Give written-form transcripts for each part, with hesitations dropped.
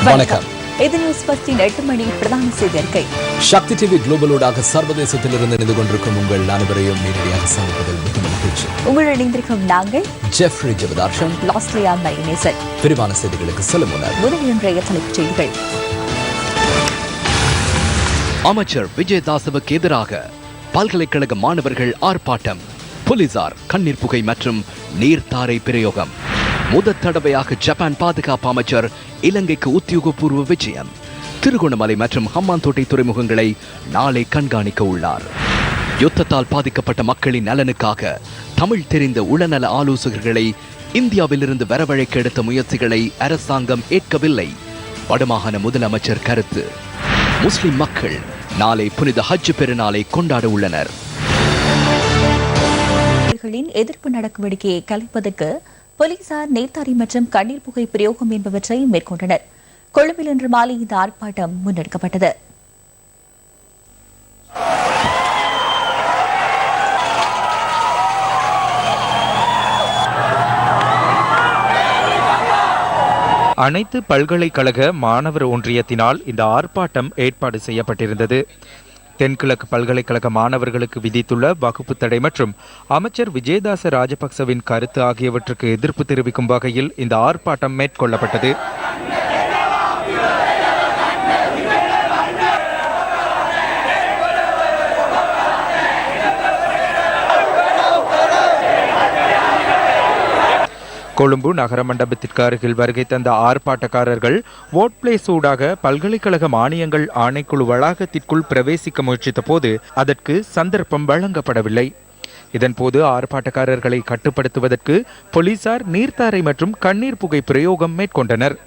வணக்கம். இது நியூஸ் 8 மணி பிரதான செய்தி அறிக்கை. சக்தி டிவி குளோபலோடாக சர்வதேசத்திலிருந்து இணைந்து கொண்டிருக்கும் உங்கள் அனைவரையும் நேரடியாக சந்திப்பதில் மிக மகிழ்ச்சி. உங்கள் இணைந்திருக்கும் நாங்கள் ஜெஃப்ரி ஜெபதார்ஷன், லாஸ்லியா மைனேசன். விரிவான செய்திகளுக்கு செல்லும் முன்னர் முதலில் இன்றைய தலைப்புச் செய்திகள். அமைச்சர் விஜயதாசவுக்கு எதிராக பல்கலைக்கழக மாணவர்கள் ஆர்ப்பாட்டம், போலீசார் கண்ணீர் புகை மற்றும் நீர்த்தாரை பிரயோகம். முதல் தடவையாக ஜப்பான் பாதுகாப்பு அமைச்சர் இலங்கைக்கு உத்தியோகபூர்வ விஜயம். திருகோணமலை மற்றும் ஹம்மாந்தோட்டை துறைமுகங்களை நாளை கண்காணிக்க உள்ளார். யுத்தத்தால் பாதிக்கப்பட்ட மக்களின் நலனுக்காக தமிழ் தெரிந்த உளநல ஆலோசகர்களை இந்தியாவிலிருந்து வரவழைக்க எடுத்த முயற்சிகளை அரசாங்கம் ஏற்கவில்லை. வடமாகாண முதலமைச்சர் கருத்து. முஸ்லிம் மக்கள் நாளை புனித ஹஜ் பெருநாளை கொண்டாட உள்ளனர். எதிர்ப்பு நடவடிக்கையை கலைப்பதற்கு போலீசார் நேர்த்தாரி மற்றும் கண்ணீர் புகை பிரயோகம் என்பவற்றை மேற்கொண்டனர். கொழும்பில் இன்று மாலை இந்த ஆர்ப்பாட்டம் முன்னெடுக்கப்பட்டது. அனைத்து பல்கலைக்கழக மாணவர் ஒன்றியத்தினால் இந்த ஆர்ப்பாட்டம் ஏற்பாடு செய்யப்பட்டிருந்தது. தென்கிழக்கு பல்கலைக்கழக மாணவர்களுக்கு விதித்துள்ள வகுப்பு தடை மற்றும் அமைச்சர் விஜயதாச ராஜபக்சவின் கருத்து ஆகியவற்றுக்கு எதிர்ப்பு தெரிவிக்கும் வகையில் இந்த ஆர்ப்பாட்டம் மேற்கொள்ளப்பட்டது. கொழும்பு நகர மண்டபத்திற்கு அருகில் வருகை தந்த ஆர்ப்பாட்டக்காரர்கள் வோட் பிளேஸ் ஊடாக பல்கலைக்கழக மானியங்கள் ஆணைக்குழு வளாகத்திற்குள் பிரவேசிக்க முயற்சித்த போது அதற்கு சந்தர்ப்பம் வழங்கப்படவில்லை. இதன்போது ஆர்ப்பாட்டக்காரர்களை கட்டுப்படுத்துவதற்கு போலீசார் நீர்த்தாரை மற்றும் கண்ணீர் புகை பிரயோகம் மேற்கொண்டனர்.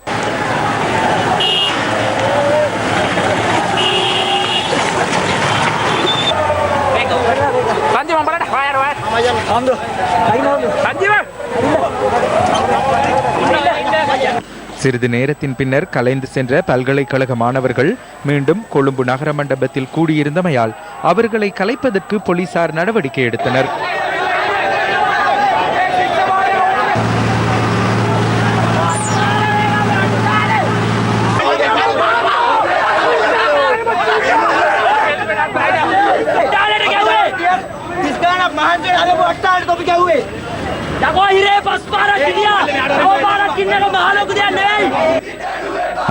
சிறிது நேரத்தின் பின்னர் கலைந்து சென்ற பல்கலைக்கழக மாணவர்கள் மீண்டும் கொழும்பு நகர மண்டபத்தில் கூடியிருந்தமையால் அவர்களை கலைப்பதற்கு போலீசார் நடவடிக்கை எடுத்தனர்.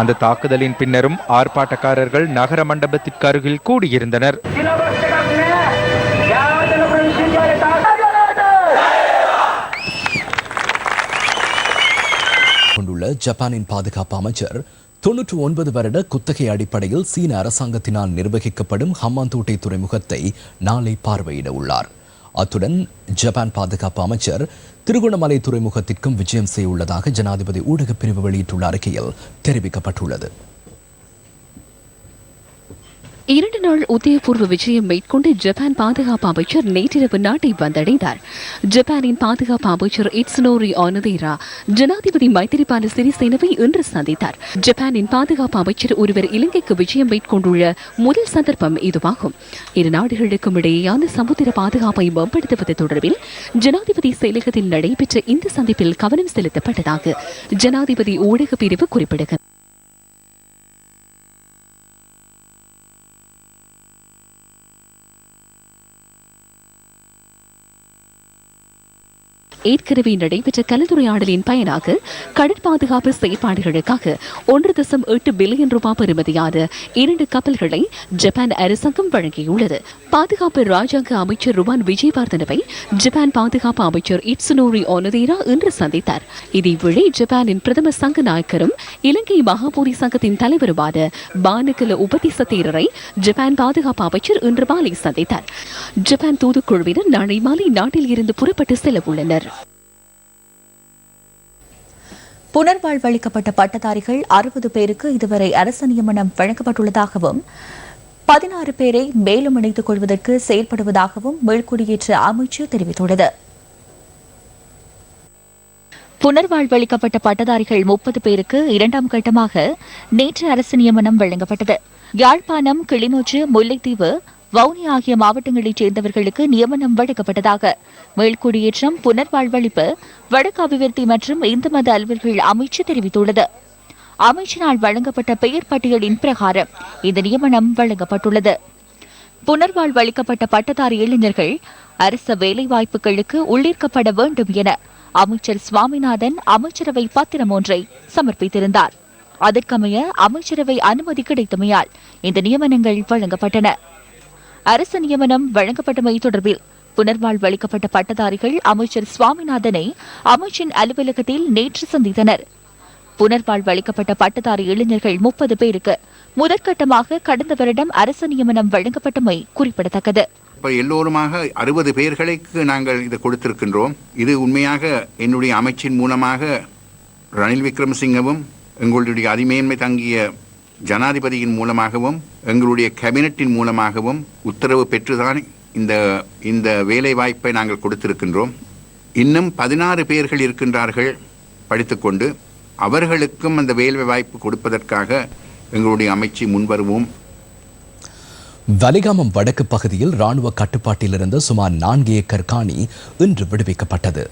அந்த தாக்குதலின் பின்னரும் ஆர்ப்பாட்டக்காரர்கள் நகர மண்டபத்திற்கு அருகில் கூடியிருந்தனர். கொண்டுள்ள ஜப்பானின் பாதுகாப்பு அமைச்சர் 99 வருட குத்தகை அடிப்படையில் சீன அரசாங்கத்தினால் நிர்வகிக்கப்படும் ஹம்மாந்தோட்டை துறைமுகத்தை நாளை பார்வையிட உள்ளார். அத்துடன் ஜப்பான் பாதுகாப்பு அமைச்சர் திருகோணமலை துறைமுகத்திற்கும் விஜயம் செய்ய உள்ளதாக ஜனாதிபதி ஊடகப் பிரிவு வெளியிட்டுள்ள அறிக்கையில் தெரிவிக்கப்பட்டுள்ளது. 2 நாள் உத்தியோகபூர்வ விஜயம் மேற்கொண்டு ஜப்பான் பாதுகாப்பு அமைச்சர் நேற்றிரவு நாட்டை வந்தடைந்தார். ஜப்பானின் பாதுகாப்பு அமைச்சர் இட்சுனோரி ஒனோதேரா ஜனாதிபதி மைத்திரிபால சிறிசேனவை இன்று சந்தித்தார். ஜப்பானின் பாதுகாப்பு அமைச்சர் ஒருவர் இலங்கைக்கு விஜயம் மேற்கொண்டுள்ள முதல் சந்தர்ப்பம் இதுவாகும். இரு நாடுகளுக்கும் இடையேயான சமுத்திர பாதுகாப்பை மேம்படுத்துவது தொடர்பில் ஜனாதிபதி செயலகத்தில் நடைபெற்ற இந்த சந்திப்பில் கவனம் செலுத்தப்பட்டதாக ஜனாதிபதி ஊடகப் பிரிவு குறிப்பிடுகிறது. ஏற்கனவே நடைபெற்ற கலந்துரையாடலின் பயனாக கடற்பாதுகாப்பு செயற்பாடுகளுக்காக 1.8 பில்லியன் ரூபாய் பெறுமதியான 2 கப்பல்களை ஜப்பான் அரசாங்கம் வழங்கியுள்ளது. பாதுகாப்பு ராஜாங்க அமைச்சர் ருவான் விஜயவர்தனவை ஜப்பான் பாதுகாப்பு அமைச்சர் இட்சுனோரி ஒனோதேரா இன்று சந்தித்தார். இதேவேளை ஜப்பானின் பிரதம சங்க நாயக்கரும் இலங்கை மகாபோதி சங்கத்தின் தலைவருமான பானகல உபதிச தேரரை ஜப்பான் பாதுகாப்பு அமைச்சர் இன்று மாலை சந்தித்தார். ஜப்பான் தூதுக்குழுவினர் நாளை மாலை நாட்டில் இருந்து புறப்பட்டு செல்ல உள்ளனர். புனர்வாழ்வளிக்கப்பட்ட பட்டதாரிகள் 60 பேருக்கு இதுவரை அரசு நியமனம் வழங்கப்பட்டுள்ளதாகவும் 16 பேரை மேலும் இணைத்துக் கொள்வதற்கு செயல்படுவதாகவும் மீள்குடியேற்ற அமைச்சு தெரிவித்துள்ளது. புனர்வாழ்வளிக்கப்பட்ட பட்டதாரிகள் 30 பேருக்கு 2ஆம் கட்டமாக நேற்று அரசு நியமனம் வழங்கப்பட்டது. யாழ்ப்பாணம், கிளிநொச்சி, முல்லைத்தீவு, வவுனி ஆகிய மாவட்டங்களைச் சேர்ந்தவர்களுக்கு நியமனம் வழங்கப்பட்டதாக மேல்குடியேற்றம், புனர்வாழ்வளிப்பு, வடக்கு அபிவிருத்தி மற்றும் இந்து மத அலுவல்கள் அமைச்சு தெரிவித்துள்ளது. அமைச்சினால் வழங்கப்பட்ட பெயர் பட்டியலின் பிரகாரம் இந்த நியமனம் வழங்கப்பட்டுள்ளது. புனர்வாழ்வு அளிக்கப்பட்ட பட்டதாரி இளைஞர்கள் அரச வேலைவாய்ப்புகளுக்கு உள்ளீர்க்கப்பட வேண்டும் என அமைச்சர் சுவாமிநாதன் அமைச்சரவை பத்திரம் ஒன்றை சமர்ப்பித்திருந்தார். அதற்கமைய அமைச்சரவை அனுமதி கிடைத்தமையால் இந்த நியமனங்கள் வழங்கப்பட்டன. அரசு நியமனம் வழங்கப்பட்டமை தொடர்பில் புனர்வாழ்வு அளிக்கப்பட்ட பட்டதாரிகள் அமைச்சர் சுவாமிநாதனை அமைச்சின் அலுவலகத்தில் நேற்று சந்தித்தனர். புனர்வாழ்வு அளிக்கப்பட்ட பட்டதாரி இளைஞர்கள் 30 பேருக்கு முதற்கட்டமாக கடந்த வருடம் அரசு நியமனம் வழங்கப்பட்டமை குறிப்பிடத்தக்கது. இப்போ எல்லோருமாக 60 பேர்களுக்கு நாங்கள் இதை கொடுத்திருக்கின்றோம். இது உண்மையாக என்னுடைய அமைச்சின் மூலமாக ரணில் விக்ரமசிங்கவும் எங்களுடைய அதிமேன்மை தங்கிய ஜனாதிபதியின் மூலமாகவும் எங்களுடைய கேபினட்டின் மூலமாகவும் உத்தரவு பெற்றுதான் இந்த வேலை வாய்ப்பை நாங்கள் கொடுத்திருக்கின்றோம். இன்னும் 16 பேர்கள் இருக்கின்றார்கள் படித்துக்கொண்டு. அவர்களுக்கும் அந்த வேலை வாய்ப்பு கொடுப்பதற்காக எங்களுடைய அமைச்சு முன்வருவோம். வலிகாமம் வடக்கு பகுதியில் ராணுவ கட்டுப்பாட்டில் இருந்த சுமார் 4 ஏக்கர் காணி இன்று விடுவிக்கப்பட்டது.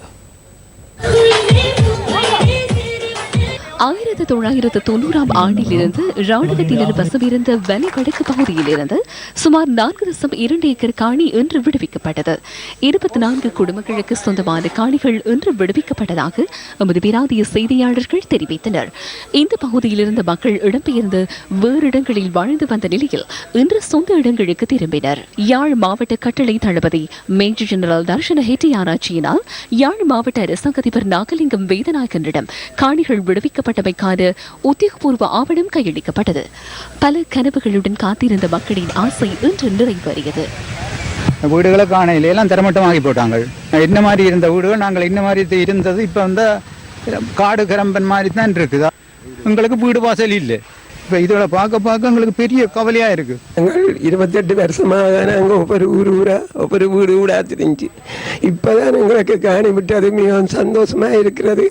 1990ஆம் ஆண்டிலிருந்து ராணுவத்தினர் வசமிருந்த வலி வடக்கு பகுதியில் இருந்து சுமார் 4.2 ஏக்கர் காணி இன்று விடுவிக்கப்பட்டது. 24 குடும்பங்களுக்கு சொந்தமான காணிகள் இன்று விடுவிக்கப்பட்டதாக எமது பிராந்திய செய்தியாளர்கள் தெரிவித்தனர். இந்த பகுதியில் இருந்த மக்கள் இடம்பெயர்ந்து வேறு இடங்களில் வாழ்ந்து வந்த நிலையில் இன்று சொந்த இடங்களுக்கு திரும்பினர். யாழ் மாவட்ட கட்டளை தளபதி மேஜர் ஜெனரல் தர்ஷன ஹெட்டியாராட்சியினால் யாழ் மாவட்ட அரசாங்க அதிபர் நாகலிங்கம் வேதநாயகனிடம் காணிகள் விடுவிக்கப்பட்டமைக்கான உத்தியோகபூர்வ ஆவணம் கையளிக்கப்பட்டது. பல கனவுகளுடன் காத்திருந்த மக்களின் ஆசை இன்று நிறைவேறியது. வீடுகளை காணையில எல்லாம் தரமட்டமாகி போட்டாங்க. என்ன மாதிரி இருந்த வீடுகள் நாங்கள் என்ன மாதிரி இருந்தது இப்போ வந்து காடு கரம்பன் மாதிரி தான் இருக்குது. எங்களுக்கு வீடு வாசல் இல்லை. இப்போ இதோட பார்க்க எங்களுக்கு பெரிய கவலையாக இருக்குது. நாங்கள் 28 வருஷமாக நாங்கள் ஒவ்வொரு வீடு வீடா தெரிஞ்சு இப்போ தான் எங்களுக்கு காணி விட்டது மிகவும் சந்தோஷமாக இருக்கிறது.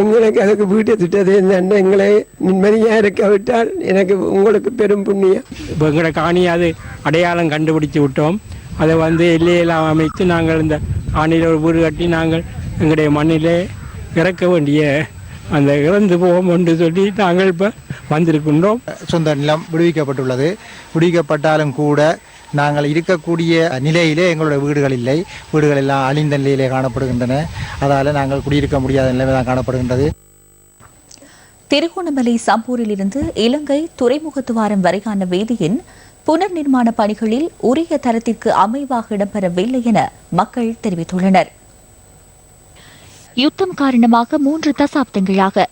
எங்களுக்கு அதுக்கு வீட்டை திட்டது என்னென்ன எங்களை நிம்மதியாக இருக்க விட்டால் எனக்கு உங்களுக்கு பெரும் புண்ணியம். இப்போ எங்களோட காணியை அது அடையாளம் கண்டுபிடிச்சு விட்டோம். அதை எல்லையெல்லாம் அமைத்து நாங்கள் இந்த காணியில் ஒரு வீடு கட்டி நாங்கள் எங்களுடைய மண்ணிலே இறக்க வேண்டிய அந்த இறந்து போவோம் என்று சொல்லி நாங்கள் இப்போ வந்திருக்கின்றோம். சொந்த நிலம் விடுவிக்கப்பட்டுள்ளது. விடுவிக்கப்பட்டாலும் கூட நாங்கள் இருக்கக்கூடிய நிலையிலே எங்களுடைய வீடுகள் இல்லை. வீடுகள் எல்லாம் அழிந்த நிலையிலே காணப்படுகின்றன. அதால் நாங்கள் குடியிருக்க முடியாத நிலைமை தான் காணப்படுகின்றது. திருகோணமலை சம்பூரில் இருந்து இலங்கை துறைமுகத்துவாரம் வரையான வீதியின் புனர் நிர்மாண பணிகளில் உரிய தரத்திற்கு அமைவாக இடம்பெறவில்லை என மக்கள் தெரிவித்துள்ளனர். யுத்தம் காரணமாக 3 தசாப்தங்களாக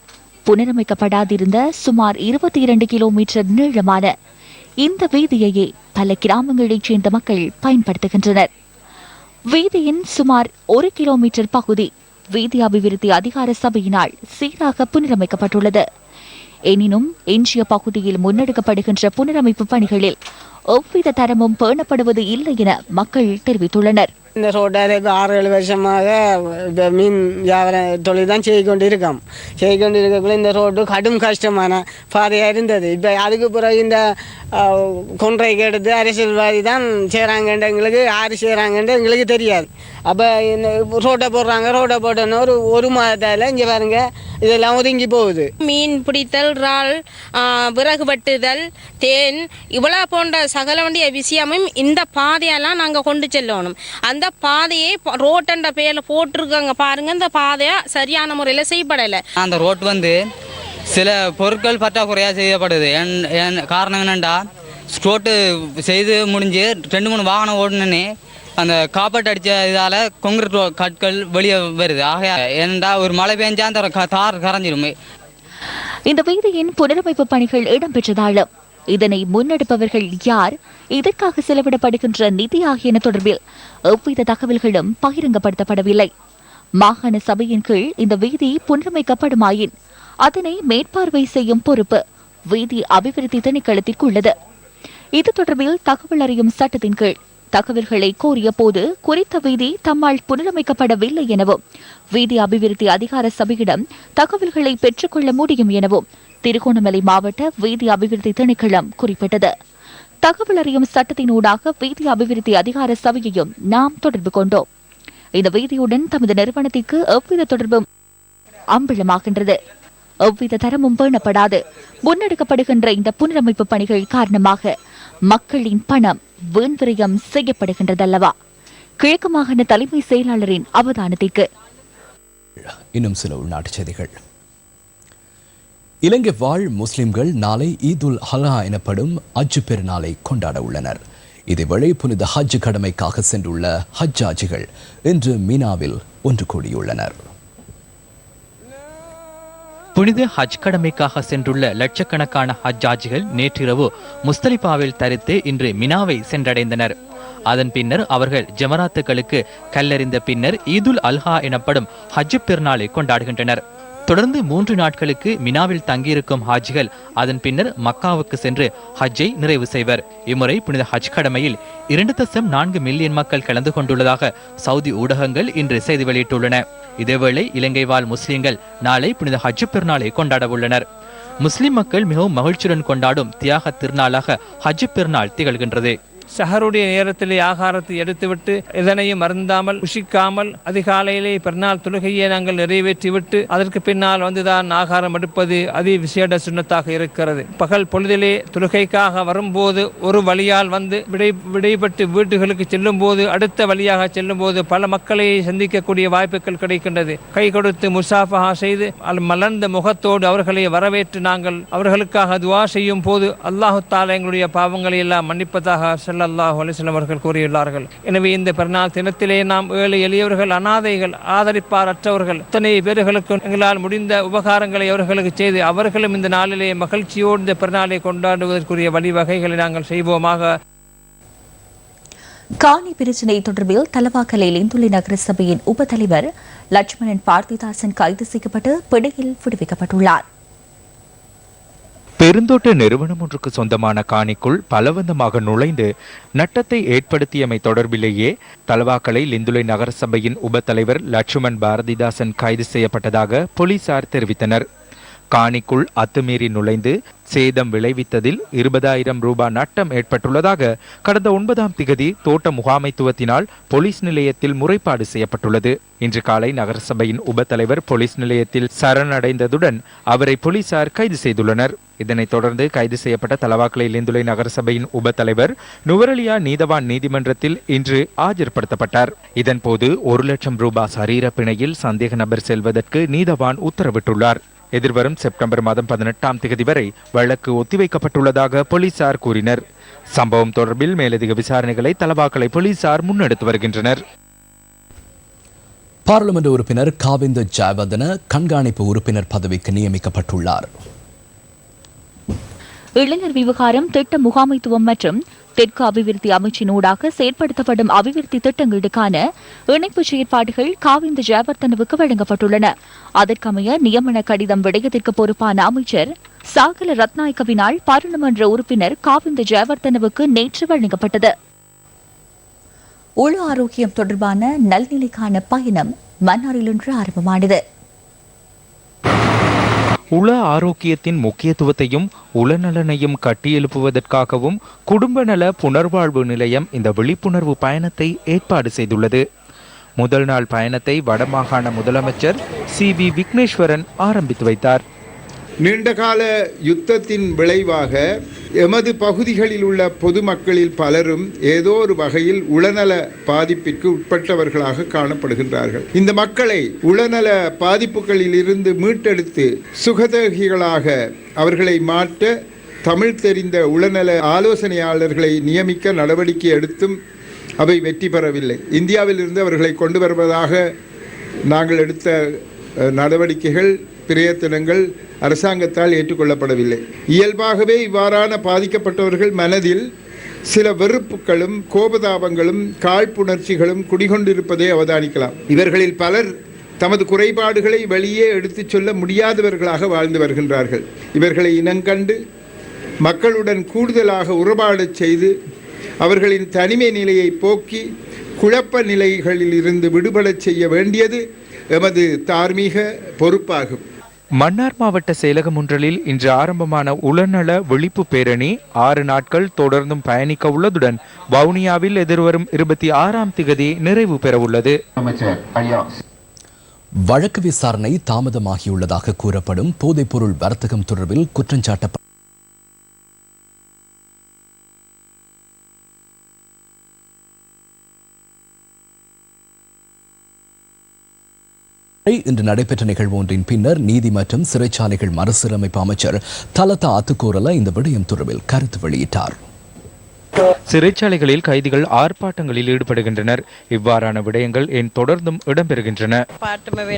புனரமைக்கப்படாதிருந்த சுமார் 22 கிலோமீட்டர் நீளமான இந்த வீதியையே பல கிராமங்களைச் சேர்ந்த மக்கள் பயன்படுத்துகின்றனர். வீதியின் சுமார் 1 கிலோமீட்டர் பகுதி வீதி அபிவிருத்தி அதிகார சபையினால் சீராக புனரமைக்கப்பட்டுள்ளது. எனினும் எஞ்சிய பகுதியில் முன்னெடுக்கப்படுகின்ற புனரமைப்பு பணிகளில் எவ்வித தரமும் பேணப்படுவது இல்லை என மக்கள் தெரிவித்துள்ளனர். இந்த ரோட்டால் இப்போ 6-7 வருஷமாக இப்போ மீன் வியாபார தொழில் தான் செய்து இருக்கக்குள்ள இந்த ரோடு கடும் கஷ்டமான பாதையாக இருந்தது. இப்போ அதுக்கு பிறகு இந்த கொன்றைக்கு எடுத்து அரசியல்வாதி தான் செய்கிறாங்கன்ற எங்களுக்கு யார் செய்கிறாங்கன்ற எங்களுக்கு தெரியாது. அப்போ இந்த ரோட்டை போட்டோன்னு ஒரு மாதத்தால் இங்கே பாருங்க இதெல்லாம் ஒதுங்கி போகுது. மீன் பிடித்தல், இறால், விறகு வெட்டுதல், தேன் இவ்வளோ போன்ற சகல வேண்டிய விஷயமும் இந்த பாதையெல்லாம் நாங்கள் கொண்டு செல்லணும். அந்த பாதையை ரோட்டன்ற பேரில் போட்டிருக்காங்க பாருங்க. இந்த பாதையை சரியான முறையில் செய்யப்படலை. அந்த ரோட்டு சில பொருட்கள் பற்றாக்குறையாக செய்யப்படுது. காரணம் என்னென்னா ரோட்டு செய்து முடிஞ்சு 2-3 வாகனம் ஓடுனே அந்த காப்பட்டு அடித்த இதால் கொங்கிரீட் கற்கள் வெளியே வருது. ஆக ஏனென்றா ஒரு மழை பெஞ்சா அந்த தார் கரைஞ்சிடும். இந்த வீதியின் புனரமைப்பு பணிகள் இடம்பெற்றதாலும் இதனை முன்னெடுப்பவர்கள் யார், இதற்காக செலவிடப்படுகின்ற நிதி ஆகியன தொடர்பில் எவ்வித தகவல்களும் பகிரங்கப்படுத்தப்படவில்லை. மாகாண சபையின் கீழ் இந்த வீதி புனரமைக்கப்படுமாயின் அதனை மேற்பார்வை செய்யும் பொறுப்பு வீதி அபிவிருத்தி திணைக்களத்திற்கு உள்ளது. இது தொடர்பில் தகவல் அறியும் சட்டத்தின் கீழ் தகவல்களை கோரிய போது குறித்த வீதி தம்மால் புனரமைக்கப்படவில்லை எனவும் வீதி அபிவிருத்தி அதிகார சபையிடம் தகவல்களை பெற்றுக்கொள்ள முடியும் எனவும் திருகோணமலை மாவட்ட வீதி அபிவிருத்தி திணைக்களம் குறிப்பிட்டது. தகவல் அறியும் சட்டத்தினூடாக வீதி அபிவிருத்தி அதிகார சபையையும் நாம் தொடர்பு கொண்டோம். இந்த வீதியுடன் தமது நிறுவனத்திற்கு எவ்வித தொடர்பும் அம்பலமாகின்றது. எவ்வித தரமும் பேணப்படாது. முன்னெடுக்கப்படுகின்ற இந்த புனரமைப்பு பணிகள் காரணமாக மக்களின் பணம் வீண் விரயம் செய்யப்படுகின்றதல்லவா? கிழக்கு மாகாண தலைமை செயலாளரின் அவதானத்திற்கு. இன்னும் சில உள்நாட்டுச் செய்திகள். இலங்கை வாழ் முஸ்லிம்கள் நாளை ஈதுல் அல்ஹா எனப்படும் ஹஜ் பெருநாளை கொண்டாட உள்ளனர். இதேவேளை புனித ஹஜ் கடமைக்காக சென்றுள்ள ஹஜ்ஜாஜிகள் இன்று மீனாவில் ஒன்று கூடியுள்ளனர். புனித ஹஜ் கடமைக்காக சென்றுள்ள லட்சக்கணக்கான ஹஜ்ஜாஜிகள் நேற்றிரவு முஸ்தலிஃபாவில் தரித்து இன்று மினாவை சென்றடைந்தனர். அதன் பின்னர் அவர்கள் ஜமராத்துகளுக்கு கல்லறிந்த பின்னர் ஈதுல் அல்ஹா எனப்படும் ஹஜ் பெருநாளை கொண்டாடுகின்றனர். தொடர்ந்து 3 நாட்களுக்கு மினாவில் தங்கியிருக்கும் ஹாஜிகள் அதன் பின்னர் மக்காவுக்கு சென்று ஹஜ்ஜை நிறைவு செய்வர். இம்முறை புனித ஹஜ் கடமையில் 2.4 மில்லியன் மக்கள் கலந்து கொண்டுள்ளதாக சவுதி ஊடகங்கள் இன்று செய்தி வெளியிட்டுள்ளன. இதேவேளை இலங்கை வாழ் முஸ்லிம்கள் நாளை புனித ஹஜ் பெருநாளை கொண்டாட உள்ளனர். முஸ்லிம் மக்கள் மிகவும் மகிழ்ச்சியுடன் கொண்டாடும் தியாக திருநாளாக ஹஜ் பெருநாள் திகழ்கின்றது. சஹருடைய நேரத்திலே ஆகாரத்தை எடுத்துவிட்டு எதனையும் மருந்தாமல் புஷிக்காமல் அதிகாலையிலே பெருநாள் தொழுகையை நாங்கள் நிறைவேற்றிவிட்டு அதற்கு பின்னால் வந்துதான் ஆகாரம் எடுப்பது அதி விசேட சுன்னத்தாக இருக்கிறது. பகல் பொழுதிலே தொழுகைக்காக வரும்போது ஒரு வழியால் வந்து விடைபட்டு வீடுகளுக்கு செல்லும் போது அடுத்த வழியாக செல்லும் போது பல மக்களை சந்திக்கக்கூடிய வாய்ப்புகள் கிடைக்கின்றது. கை கொடுத்து முசாஃபஹா செய்து மலர்ந்த முகத்தோடு அவர்களை வரவேற்று நாங்கள் அவர்களுக்காக துவா செய்யும் போது அல்லாஹு தஆலா எங்களுடைய பாவங்களை எல்லாம் மன்னிப்பதாக ஸல்லல்லாஹு அலைஹி வஸல்லம் அவர்கள் கூறியுள்ளார்கள். எனவே இந்த பெருநாள் தினத்திலே நாம் ஏழை எளியவர்கள், அனாதைகள், ஆதரிப்பார் அற்றவர்கள் இத்தனை பேர்களுக்கு எங்களால் முடிந்த உபகாரங்களை அவர்களுக்கு செய்து அவர்களும் இந்த நாளிலே மகிழ்ச்சியோடு இந்த பெருநாளை கொண்டாடுவதற்குரிய வழிவகைகளை நாங்கள் செய்வோமாக. காணி பிரச்சினை தொடர்பில் தலவாக்கலை லிந்துலை நகர சபையின் உபத்தலைவர் லட்சுமணன் பார்த்திதாசன் கைது செய்யப்பட்டு பிடியில் விடுவிக்கப்பட்டுள்ளார். பெருந்தோட்ட நிறுவனம் ஒன்றுக்கு சொந்தமான காணிக்குள் பலவந்தமாக நுழைந்து நட்டத்தை ஏற்படுத்தியமை தொடர்பிலேயே தலவாக்கலை லிந்துலை நகரசபையின் உபத்தலைவர் லட்சுமண் பாரதிதாசன் கைது செய்யப்பட்டதாக போலீசார் தெரிவித்தனர். காணிக்குள் அத்துமீறி நுழைந்து சேதம் விளைவித்ததில் 20,000 ரூபாய் நட்டம் ஏற்பட்டுள்ளதாக கடந்த 9ஆம் திகதி தோட்ட முகாமைத்துவத்தினால் போலீஸ் நிலையத்தில் முறைப்பாடு செய்யப்பட்டுள்ளது. இன்று காலை நகரசபையின் உபத்தலைவர் போலீஸ் நிலையத்தில் சரணடைந்ததுடன் அவரை போலீசார் கைது செய்துள்ளனர். இதனைத் தொடர்ந்து கைது செய்யப்பட்ட தலவாக்கலை லிந்துலை நகரசபையின் உபத்தலைவர் நுவரெலியா நீதவான் நீதிமன்றத்தில் இன்று ஆஜர்படுத்தப்பட்டார். இதன்போது 1 லட்சம் ரூபாய் சரீர பிணையில் சந்தேக நபர் செல்வதற்கு நீதவான் உத்தரவிட்டுள்ளார். எதிர்வரும் செப்டம்பர் மாதம் 18ஆம் தேதி வரை வழக்கு ஒத்திவைக்கப்பட்டுள்ளதாக போலீசார் கூறினர். சம்பவம் தொடர்பில் மேலதிக விசாரணைகளை தலவாக்கலை போலீசார் முன்னெடுத்து வருகின்றனர். பாராளுமன்ற உறுப்பினர் காவிந்த ஜெயவர்தன கண்காணிப்பு உறுப்பினர் பதவிக்கு நியமிக்கப்பட்டுள்ளார். இளைஞர் விவகாரம், திட்ட முகாமைத்துவம் மற்றும் தெற்கு அபிவிருத்தி அமைச்சினூடாக செயற்படுத்தப்படும் அபிவிருத்தி திட்டங்களுக்கான இணைப்பு செயற்பாடுகள் காவிந்த ஜெயவர்தனவுக்கு வழங்கப்பட்டுள்ளன. அதற்கமைய நியமன கடிதம் விடயத்திற்கு பொறுப்பான அமைச்சர் சாகல ரத்நாயக்கவினால் பாராளுமன்ற உறுப்பினர் காவிந்த ஜெயவர்தனவுக்கு நேற்று வழங்கப்பட்டது. உள ஆரோக்கியம் தொடர்பான நல்நிலைக்கான பயணம் மன்னாரில் இன்று ஆரம்பமானது. உள ஆரோக்கியத்தின் முக்கியத்துவத்தையும் உளநலனையும் கட்டியெழுப்புவதற்காகவும் குடும்ப நல புனர்வாழ்வு நிலையம் இந்த விழிப்புணர்வு பயணத்தை ஏற்பாடு செய்துள்ளது. முதல் நாள் பயணத்தை வடமாகாண முதலமைச்சர் சி.வி. விக்னேஸ்வரன் ஆரம்பித்து வைத்தார். நீண்டகால யுத்தத்தின் விளைவாக எமது பகுதிகளில் உள்ள பொதுமக்களில் பலரும் ஏதோ ஒரு வகையில் உளநல பாதிப்பிற்கு உட்பட்டவர்களாக காணப்படுகின்றார்கள். இந்த மக்களை உளநல பாதிப்புகளில் இருந்து மீட்டெடுத்து சுகதேகிகளாக அவர்களை மாற்ற தமிழ் தெரிந்த உளநல ஆலோசனையாளர்களை நியமிக்க நடவடிக்கை எடுத்தும் அவை வெற்றி பெறவில்லை. இந்தியாவிலிருந்து அவர்களை கொண்டு வருவதாக நாங்கள் எடுத்த நடவடிக்கைகள், பிரயத்தனங்கள் அரசாங்கத்தால் ஏற்றுக்கொள்ளப்படவில்லை. இயல்பாகவே இவ்வாறான பாதிக்கப்பட்டவர்கள் மனதில் சில வெறுப்புகளும் கோபதாபங்களும் காழ்ப்புணர்ச்சிகளும் குடிகொண்டிருப்பதை அவதானிக்கலாம். இவர்களில் பலர் தமது குறைபாடுகளை வெளியே எடுத்துச் சொல்ல முடியாதவர்களாக வாழ்ந்து வருகின்றார்கள். இவர்களை இனங்கண்டு மக்களுடன் கூடுதலாக உறவாடச் செய்து அவர்களின் தனிமை நிலையை போக்கி குழப்ப நிலைகளில் இருந்து விடுபடச் செய்ய வேண்டியது எமது தார்மீக பொறுப்பாகும். மன்னார் மாவட்ட செயலகம் ஒன்றில் இன்று ஆரம்பமான உளநல விழிப்பு பேரணி 6 நாட்கள் தொடர்ந்தும் பயணிக்க உள்ளதுடன் வவுனியாவில் எதிர்வரும் 26ஆம் திகதி நிறைவு பெற உள்ளது. வழக்கு விசாரணை தாமதமாகியுள்ளதாக கூறப்படும் போதைப்பொருள் வர்த்தகம் தொடர்பில் குற்றஞ்சாட்டப்பட்ட இன்று நடைபெற்ற நிகழ்வு ஒன்றின் பின்னர் நீதி மற்றும் சிறைச்சாலைகள் மறுசீரமைப்பு அமைச்சர் தலதா அத்துக்கோரல இந்த விடயம் தொடர்பில் கருத்து வெளியிட்டார். சிறைச்சாலைகளில் கைதிகள் ஆர்ப்பாட்டங்களில் ஈடுபடுகின்றனர். இவ்வாறான விடயங்கள் ஏன் தொடர்ந்தும் இடம்பெறுகின்றன?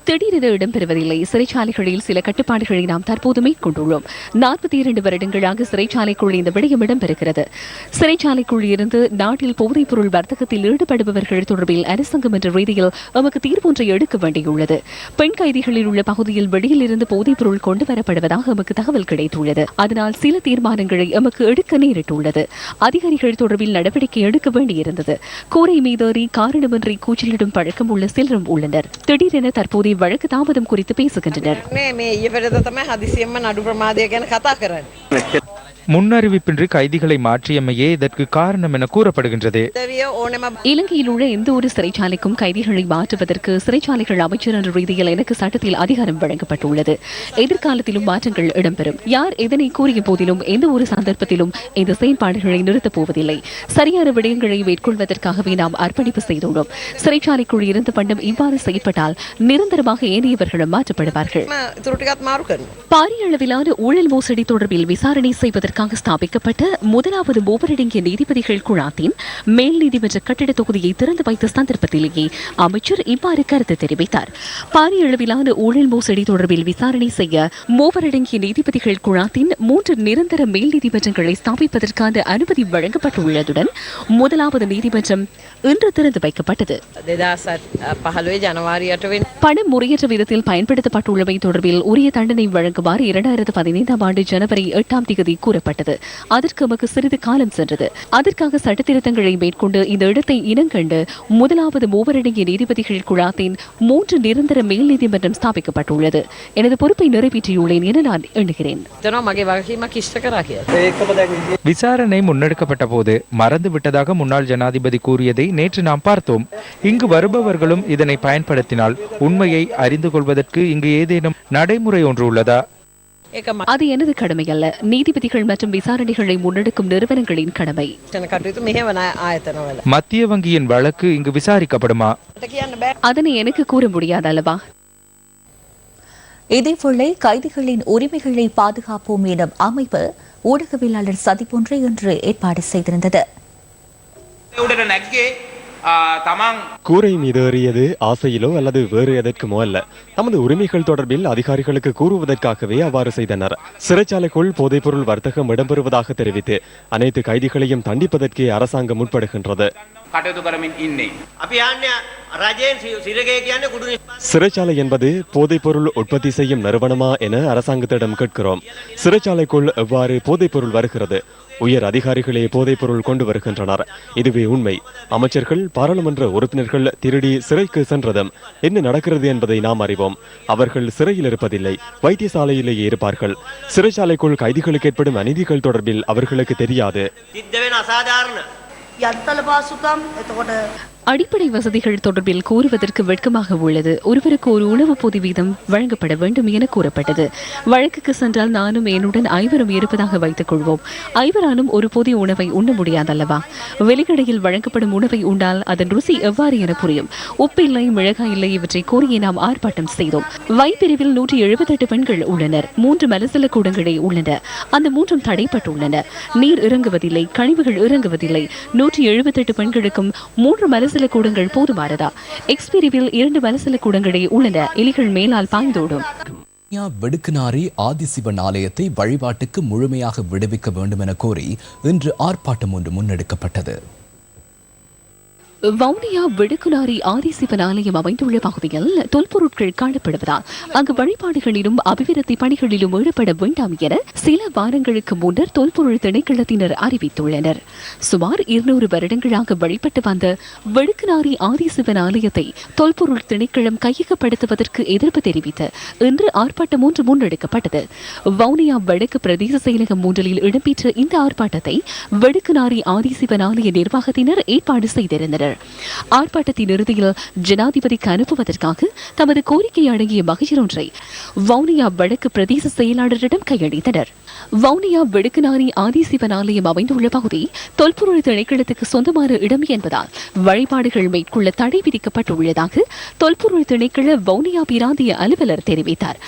திடீரென இடம்பெறுவதில்லை. சிறைச்சாலைகளில் சில கட்டுப்பாடுகளை நாம் தற்போது மேற்கொண்டுள்ளோம். 42 வருடங்களாக சிறைச்சாலைக்குள் இந்த விடயம் இடம்பெறுகிறது. சிறைச்சாலைக்குள் இருந்து நாட்டில் போதைப் பொருள் வர்த்தகத்தில் ஈடுபடுபவர்கள் தொடர்பில் அரசாங்கம் என்ற ரீதியில் நமக்கு தீர்ப்பொன்றை எடுக்க வேண்டியுள்ளது. பெண் கைதிகளில் உள்ள பகுதியில் வெளியில் இருந்து போதைப் பொருள் கொண்டு வரப்படுவதாக நமக்கு தகவல் கிடைத்துள்ளது. அதனால் சில தீர்மானங்களை நமக்கு எடுக்க நேரிட்டுள்ளது. அதிகாரிகள் தொடர்பில் நடவடிக்கை எடுக்க வேண்டியிருந்தது. கூரை மீதேறி காரணமின்றி கூச்சலிடும் பழக்கம் உள்ள சிலரும் உள்ளனர். திடீரென தற்போதைய வழக்கு தாமதம் குறித்து பேசுகின்றனர். முன்னறிவிப்பின்றி கைதிகளை மாற்றியமையே இதற்கு காரணம் என கூறப்படுகின்றது. இலங்கையில் உள்ள எந்த ஒரு சிறைச்சாலைக்கும் கைதிகளை மாற்றுவதற்கு சிறைச்சாலைகள் அமைச்சர் என்ற ரீதியில் எனக்கு சட்டத்தில் அதிகாரம் வழங்கப்பட்டுள்ளது. எதிர்காலத்திலும் மாற்றங்கள் இடம்பெறும். யார் எதனை கூறிய போதிலும் எந்த ஒரு சந்தர்ப்பத்திலும் இந்த செயல்பாடுகளை நிறுத்தப் போவதில்லை. சரியான விடயங்களை மேற்கொள்வதற்காகவே நாம் அர்ப்பணிப்பு செய்துள்ளோம். சிறைச்சாலைக்குள் இருந்த பண்டம் இவ்வாறு செயல்பட்டால் நிரந்தரமாக ஏனையவர்களும் மாற்றப்படுவார்கள். பாரிய அளவிலான ஊழல் மோசடி தொடர்பில் விசாரணை செய்வதற்கு ஸ்தாபிக்கப்பட்ட முதலாவது மூவரடங்கிய நீதிபதிகள் குழாத்தின் மேல் நீதிமன்ற கட்டிட தொகுதியை திறந்து வைத்த சந்தர்ப்பத்திலேயே அமைச்சர் இவ்வாறு கருத்து தெரிவித்தார். பாரிய அளவிலான ஊழல் மோசடி தொடர்பில் விசாரணை செய்ய மூவரடங்கிய நீதிபதிகள் குழாத்தின் 3 நிரந்தர மேல் நீதிமன்றங்களை ஸ்தாபிப்பதற்கான அனுமதி வழங்கப்பட்டுள்ளதுடன் முதலாவது நீதிமன்றம் இன்று திறந்து வைக்கப்பட்டது. பணம் முறையற்ற விதத்தில் பயன்படுத்தப்பட்டுள்ளமை தொடர்பில் உரிய தண்டனை வழங்குமாறு 2015 ஆண்டு ஜனவரி 8 கூறப்பட்டது. அதற்கு நமக்கு சிறிது காலம் சென்றது. அதற்காக சட்டத்திருத்தங்களை மேற்கொண்டு இந்த இடத்தை இனங்கண்டு முதலாவது மூவரடங்கிய நீதிபதிகள் குழாத்தின் 3 நிரந்தர மேல் நீதிமன்றம் ஸ்தாபிக்கப்பட்டுள்ளது. எனது பொறுப்பை நிறைவேற்றியுள்ளேன் என நான் எண்ணுகிறேன். விசாரணை முன்னெடுக்கப்பட்ட போது மறந்து விட்டதாக முன்னாள் ஜனாதிபதி கூறியதை நேற்று நாம் பார்த்தோம். இங்கு வருபவர்களும் இதனை பயன்படுத்தினால் உண்மையை அறிந்து கொள்வதற்கு இங்கு ஏதேனும் நடைமுறை ஒன்று உள்ளதா? அது எனது கடமை அல்ல. நீதிபதிகள் மற்றும் விசாரணைகளை முன்னெடுக்கும் நிறுவனங்களின் கடமை. மத்திய வங்கியின் வழக்கு இங்கு விசாரிக்கப்படுமா? அதனை எனக்கு கூற முடியாது அல்லவா? இதேவேளை கைதிகளின் உரிமைகளை பாதுகாப்போம் எனும் அமைப்பு ஊடகவியலாளர் சதிப்பொன்றை இன்று ஏற்பாடு செய்திருந்தது. கூரை மீது ஏறியது ஆசையிலோ அல்லது வேறு எதற்குமோ அல்ல. தமது உரிமைகள் தொடர்பில் அதிகாரிகளுக்கு கூறுவதற்காகவே அவ்வாறு செய்தனர். சிறைச்சாலைக்குள் போதைப்பொருள் வர்த்தகம் இடம்பெறுவதாக தெரிவித்து அனைத்து கைதிகளையும் தண்டிப்பதற்கே அரசாங்கம் முற்படுகின்றது. சிறைச்சாலை என்பது போதைப்பொருள் உற்பத்தி செய்யும் நிறுவனமா என அரசாங்கத்திடம் கேட்கிறோம். சிறைச்சாலைக்குள் எவ்வாறு போதைப்பொருள் வருகிறது? உயர் அதிகாரிகளே போதைப்பொருள் கொண்டு வருகின்றனர். இதுவே உண்மை. அமைச்சர்கள், பாராளுமன்ற உறுப்பினர்கள் திருடி சிறைக்கு சென்றதும் என்ன நடக்கிறது என்பதை நாம் அறிவோம். அவர்கள் சிறையில் இருப்பதில்லை, வைத்தியசாலையிலேயே இருப்பார்கள். சிறைச்சாலைக்குள் கைதிகளுக்கு ஏற்படும் அநீதிகள் தொடர்பில் அவர்களுக்கு தெரியாது. அடிப்படை வசதிகள் தொடர்பில் கூறுவதற்கு வெட்கமாக உள்ளது. ஒருவருக்கு ஒரு உணவு பொதி வீதம் வழங்கப்பட வேண்டும் என கூறப்பட்டது. வழக்குக்கு சென்றால் நானும் என்னுடன் 5 இருப்பதாக வைத்துக் கொள்வோம். 5 ஒரு பொதி உணவை உண்ண முடியாதல்லவா? வெளிக்கடையில் வழங்கப்படும் உணவை உண்டால் அதன் ருசி எவ்வாறு என புரியும். உப்பில்லை, மிளகாய் இல்லை, இவற்றை கோரியே நாம் ஆர்ப்பாட்டம் செய்தோம். வைப்பிரிவில் 178 பெண்கள் உள்ளனர். 3 மலசல கூடங்களே உள்ளன. அந்த 3 தடைப்பட்டுள்ளன. நீர் இறங்குவதில்லை, கழிவுகள் இறங்குவதில்லை. 178 பெண்களுக்கும் 3 மலசல கூடங்கள் போதுமானதா? எக்ஸ்பிரிவில் 2 மலசல கூடங்களே உள்ளன. எலிகள் மேலால் பாய்ந்தோடும். வெடுக்குநாரி ஆதிசிவன் ஆலயத்தை வழிபாட்டுக்கு முழுமையாக விடுவிக்க வேண்டும் என கோரி இன்று ஆர்ப்பாட்டம் ஒன்று முன்னெடுக்கப்பட்டது. வவுனியா வெடுக்குநாரி ஆதிசிவன் ஆலயம் அமைந்துள்ள பகுதியில் தொல்பொருட்கள் காணப்படுவதால் அங்கு வழிபாடுகளிலும் அபிவிருத்தி பணிகளிலும் ஈடுபட வேண்டாம் என சில வாரங்களுக்கு முன்னர் தொல்பொருள் திணைக்களத்தினர் அறிவித்துள்ளனர். சுமார் 200 வருடங்களாக வழிபட்டு வந்த வெடுக்குநாரி ஆதிசிவன் ஆலயத்தை தொல்பொருள் திணைக்களம் கையகப்படுத்துவதற்கு எதிர்ப்பு தெரிவித்து இன்று ஆர்ப்பாட்டம் ஒன்று முன்னெடுக்கப்பட்டது. வவுனியா வடக்கு பிரதேச செயலகம் 3 இடம்பெற்ற இந்த ஆர்ப்பாட்டத்தை வெடுக்குநாரி ஆதிசிவன் ஆலய நிர்வாகத்தினர் ஏற்பாடு செய்திருந்தனர். தெரிவித்தனர். ஆர்ப்பாட்டத்தின் இறுதியில் ஜனாதிபதிக்கு அனுப்புவதற்காக தமது கோரிக்கை அடங்கிய மகஜர் ஒன்றை வவுனியா வடக்கு பிரதேச செயலாளரிடம் கையளித்தனர். வவுனியா வெடுக்குநாரி ஆதிசிவன் ஆலயம் அமைந்துள்ள பகுதி தொல்பொருள் திணைக்களத்துக்கு சொந்தமான இடம் என்பதால் வழிபாடுகள் மேற்கொள்ள தடை விதிக்கப்பட்டுள்ளதாக தொல்பொருள் திணைக்கள வவுனியா பிராந்திய அலுவலர் தெரிவித்தார்.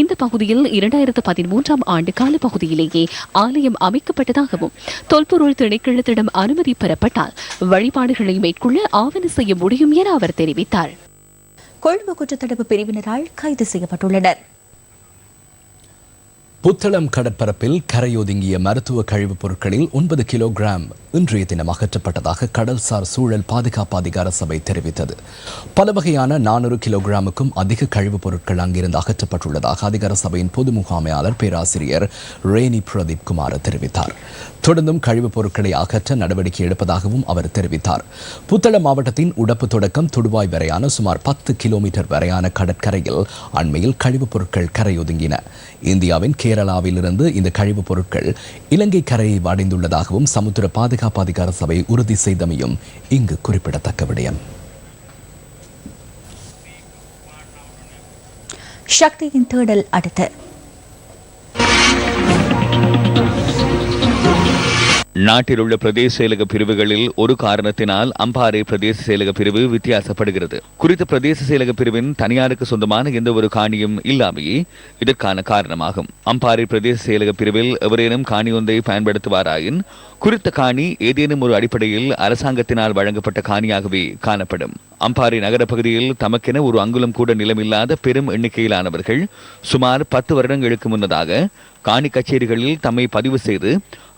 இந்த பகுதியில் 2013 ஆண்டு கால பகுதியிலேயே ஆலயம் அமைக்கப்பட்டதாகவும் தொல்பொருள் திணைக்களத்திடம் அனுமதி பெறப்பட்டால் வழிபாடுகளை மேற்கொள்ள ஆவண செய்ய முடியும் என அவர் தெரிவித்தார். கொழும்பு குற்றத்தடுப்பு பிரிவினரால் கைது செய்யப்பட்டுள்ளனர். புத்தளம் கடற்பரப்பில் கரையொதுங்கிய மருத்துவ கழிவுப் பொருட்களில் 9 கிலோகிராம் இன்றைய தினம் அகற்றப்பட்டதாக கடல்சார் சூழல் பாதுகாப்பு அதிகார சபை தெரிவித்தது. பல வகையான 400 கிலோகிராமுக்கும் அதிக கழிவுப் பொருட்கள் அங்கிருந்து அகற்றப்பட்டுள்ளதாக அதிகார சபையின் பொது முகாமையாளர் பேராசிரியர் ரேனி பிரதீப் குமார் தெரிவித்தார். தொடர்ந்தும் கழிவுப் பொருட்களை அகற்ற நடவடிக்கை எடுப்பதாகவும் அவர் தெரிவித்தார். புத்தளம் மாவட்டத்தின் உடப்பு தொடக்கம் துடுவாய் வரையான சுமார் 10 கிலோமீட்டர் வரையான கடற்கரையில் அண்மையில் கழிவுப் பொருட்கள் கரையொதுங்கின. இந்தியாவின் கேரளாவிலிருந்து இந்த கழிவுப் பொருட்கள் இலங்கை கரையை அடைந்துள்ளதாகவும் சமுத்திர பாதுகாப்பு அதிகார சபை உறுதி செய்தமையும் இங்கு குறிப்பிடத்தக்க விடயம். சக்தியின் தேடல் அடுத்து. நாட்டில் உள்ள பிரதேச செயலக பிரிவுகளில் ஒரு காரணத்தினால் அம்பாறை பிரதேச செயலக பிரிவு வித்தியாசப்படுகிறது. குறித்த பிரதேச செயலக பிரிவின் தனியாருக்கு சொந்தமான எந்த ஒரு காணியும் இல்லாமையே இதற்கான காரணமாகும். அம்பாறை பிரதேச செயலக பிரிவில் எவரேனும் காணி ஒன்றை பயன்படுத்துவாராயின் குறித்த காணி ஏதேனும் ஒரு அடிப்படையில் அரசாங்கத்தினால் வழங்கப்பட்ட காணியாகவே காணப்படும். அம்பாறை நகர பகுதியில் தமக்கென ஒரு அங்குலம் கூட நிலமில்லாத பெரும் எண்ணிக்கையிலானவர்கள் சுமார் 10 வருடங்களுக்கு முன்னதாக காணி கச்சேரிகளில் தம்மை பதிவு செய்து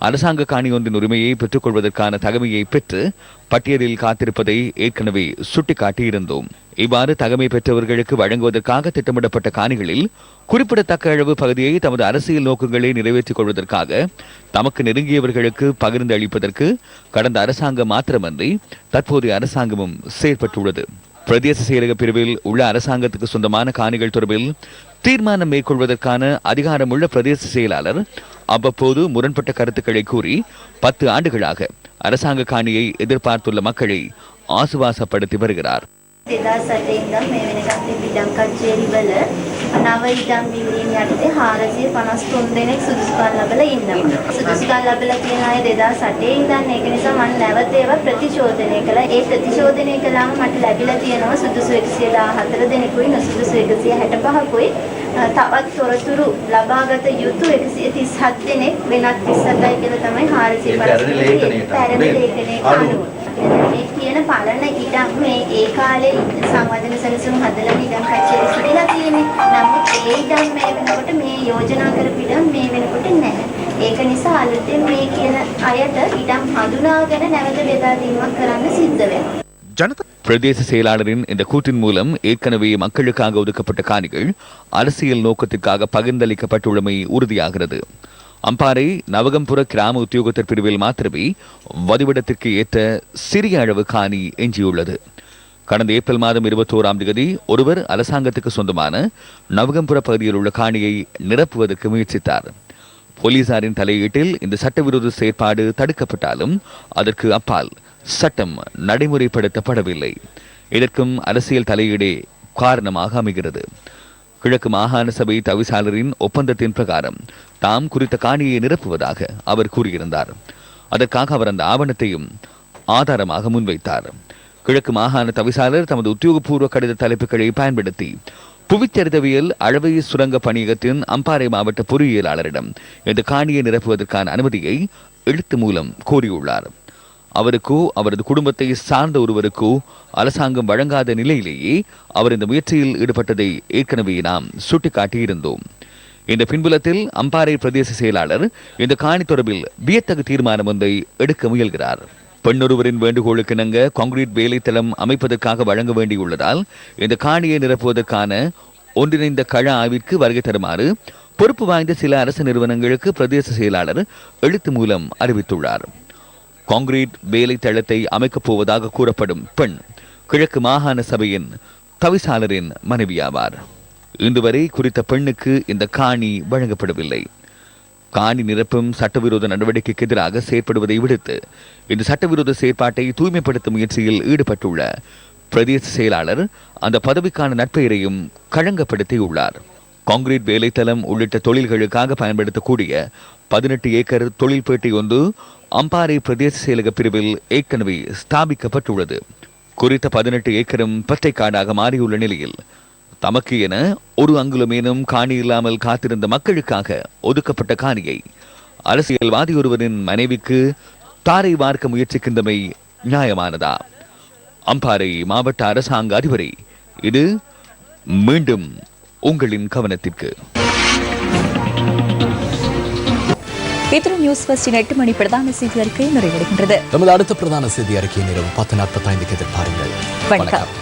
அரசாங்க காணி ஒன்றின் உரிமையை பெற்றுக் கொள்வதற்கான தகமையை பெற்று பட்டியலில் காத்திருப்பதை ஏற்கனவே சுட்டிக்காட்டியிருந்தோம். இவ்வாறு தகமை பெற்றவர்களுக்கு வழங்குவதற்காக திட்டமிடப்பட்ட காணிகளில் குறிப்பிடத்தக்க அளவு பகுதியை தமது அரசியல் நோக்கங்களை நிறைவேற்றிக் கொள்வதற்காக தமக்கு நெருங்கியவர்களுக்கு பகிர்ந்து அளிப்பதற்கு கடந்த அரசாங்கம் மாத்திரமன்றி தற்போதைய அரசாங்கமும் செயற்பட்டுள்ளது. பிரதேச செயலக பிரிவில் உள்ள அரசாங்கத்துக்கு சொந்தமான காணிகள் தொடர்பில் தீர்மானம் மேற்கொள்வதற்கான அதிகாரமுள்ள பிரதேச செயலாளர் அவ்வப்போது முரண்பட்ட கருத்துக்களை கூறி 10 ஆண்டுகளாக அரசாங்க காணியை எதிர்பார்த்துள்ள மக்களை ஆசுவாசப்படுத்தி வருகிறார். 2008 ඉඳන් මේ වෙනකන් ඉඩම් කච්චේරිවල නව ඉඩම් විවීම යටතේ 453 දෙනෙක් සුදුසුකම් ලැබලා ඉන්නවා. සුදුසුකම් ලැබලා තියෙන අය 2008 ඉඳන් ඒක නිසා මම නැවත ඒවා ප්‍රතිශෝධනය කළා. ඒ ප්‍රතිශෝධනය කළාම මට ලැබිලා තියෙනවා සුදුසු 114 දෙනෙකුයි නොසුදුසු 165කුයි තවත් තොරතුරු ලබාගත යුතු 137 දෙනෙක් වෙනත් 27යි කියලා තමයි 453 පැරණි ලේඛනයේ අනුව මේ කියන පලන ඉඩම් මේ ඒ කාලේ සංවර්ධන සැලසුම් හදලා ඉඩම් කච්චේරි සිටිලා තියෙන්නේ. නමුත් ඒ ඉඩම් මේ වෙනකොට මේ යෝජනා කරපු ඉඩම් මේ වෙනකොට නැහැ. ඒක නිසා අලුතෙන් මේ කියන අයට ඉඩම් හඳුනාගෙන නැවත බෙදා දීමක් කරන්න සිද්ධ වෙනවා. பிரதேச செயலாளரின் இந்த கூற்றின் மூலம் ஏற்கனவே மக்களுக்காக ஒதுக்கப்பட்ட காணிகள் அரசியல் நோக்கத்திற்காக பகிர்ந்தளிக்கப்பட்டுள்ளமை உறுதியாகிறது. அம்பாறை நவகம்புர கிராம உத்தியோகத்தர் பிரிவில் மாத்திரமே வதிவிடத்திற்கு ஏற்ற சிறிய அளவு காணி எஞ்சியுள்ளது. கடந்த ஏப்ரல் மாதம் 21ஆம் தேதி ஒருவர் அரசாங்கத்துக்கு சொந்தமான நவகம்புர பகுதியில் உள்ள காணியை நிரப்புவதற்கு முயற்சித்தார். போலீசாரின் தலையீட்டில் இந்த சட்டவிரோத செயற்பாடு தடுக்கப்பட்டாலும் அதற்கு அப்பால் சட்டம் நடைமுறைப்படுத்தப்படவில்லை. இதற்கும் அரசியல் தலையீடே காரணமாக அமைகிறது. கிழக்கு மாகாண சபை தவிசாளரின் ஒப்பந்தத்தின் பிரகாரம் தாம் குறித்த காணியை நிரப்புவதாக அவர் கூறியிருந்தார். அதற்காக அவர் அந்த ஆவணத்தையும் ஆதாரமாக முன்வைத்தார். கிழக்கு மாகாண தவிசாளர் தமது உத்தியோகபூர்வ கடித தலைப்புகளை பயன்படுத்தி புவிச்சரிதவியல் அளவை சுரங்க பணியகத்தின் அம்பாறை மாவட்ட பொறியியலாளரிடம் இந்த காணியை நிரப்புவதற்கான அனுமதியை எழுத்து மூலம் கோரியுள்ளார். அவருக்கோ அவரது குடும்பத்தை சார்ந்த ஒருவருக்கோ அரசாங்கம் வழங்காத நிலையிலேயே அவர் இந்த முயற்சியில் ஈடுபட்டதை ஏற்கனவே நாம் சுட்டிக்காட்டியிருந்தோம். இந்த பின்புலத்தில் அம்பாறை பிரதேச செயலாளர் இந்த காணி தொடர்பில் வியத்தகு தீர்மானம் ஒன்றை எடுக்க முயல்கிறார். பெண்ணொருவரின் வேண்டுகோளுக்கு இணங்க கான்கிரீட் வேலைத்தளம் அமைப்பதற்காக வழங்க வேண்டியுள்ளதால் இந்த காணியை நிரப்புவதற்கான ஒன்றிணைந்த கள ஆய்விற்கு வருகை தருமாறு பொறுப்பு வாய்ந்த சில அரசு நிறுவனங்களுக்கு பிரதேச செயலாளர் எழுத்து மூலம் அறிவித்துள்ளார். கான்கிரீட் வேலை தளத்தை அமைக்கப் போவதாக கூறப்படும் பெண் கிழக்கு மாகாண சபையின் தவிசாளரின் மனைவியாவார். இன்று வரை குறித்த பெண்ணுக்கு இந்த காணி வழங்கப்படவில்லை. காணி நிரப்பும் சட்டவிரோத நடவடிக்கைக்கு எதிராக செயற்படுவதை விடுத்து இந்த சட்டவிரோத செயற்பாட்டை தூய்மைப்படுத்தும் முயற்சியில் ஈடுபட்டுள்ள பிரதேச செயலாளர் அந்த பதவிக்கான நற்பெயரையும் களங்கப்படுத்தியுள்ளார். கான்கிரீட் வேலைத்தளம் உள்ளிட்ட தொழில்களுக்காக பயன்படுத்தக்கூடிய 18 ஏக்கர் தொழில்பேட்டை ஒன்று அம்பாறை பிரதேச செயலக பிரிவில் ஏற்கனவே ஸ்தாபிக்கப்பட்டுள்ளது. குறித்த 18 ஏக்கரும் பற்றைக்காடாக மாறியுள்ள நிலையில் தமக்கு என ஒரு அங்குலமேனும் காணி இல்லாமல் காத்திருந்த மக்களுக்காக ஒதுக்கப்பட்ட காணியை அரசியல்வாதி ஒருவரின் மனைவிக்கு தாரை வார்க்க முயற்சிக்கின்றமை நியாயமானதா? அம்பாறை மாவட்ட அரசாங்க அதிபரை இது மீண்டும் உங்களின் கவனத்திற்கு. இத்துடன் நியூஸ் ஃபர்ஸ்டின் 8 மணி பிரதான செய்தி அறிக்கை நிறைவடைகின்றது. நமது அடுத்த பிரதான செய்தி அறிக்கை நேரம் 10:45 எதிர்பாருங்கள். வணக்கம்.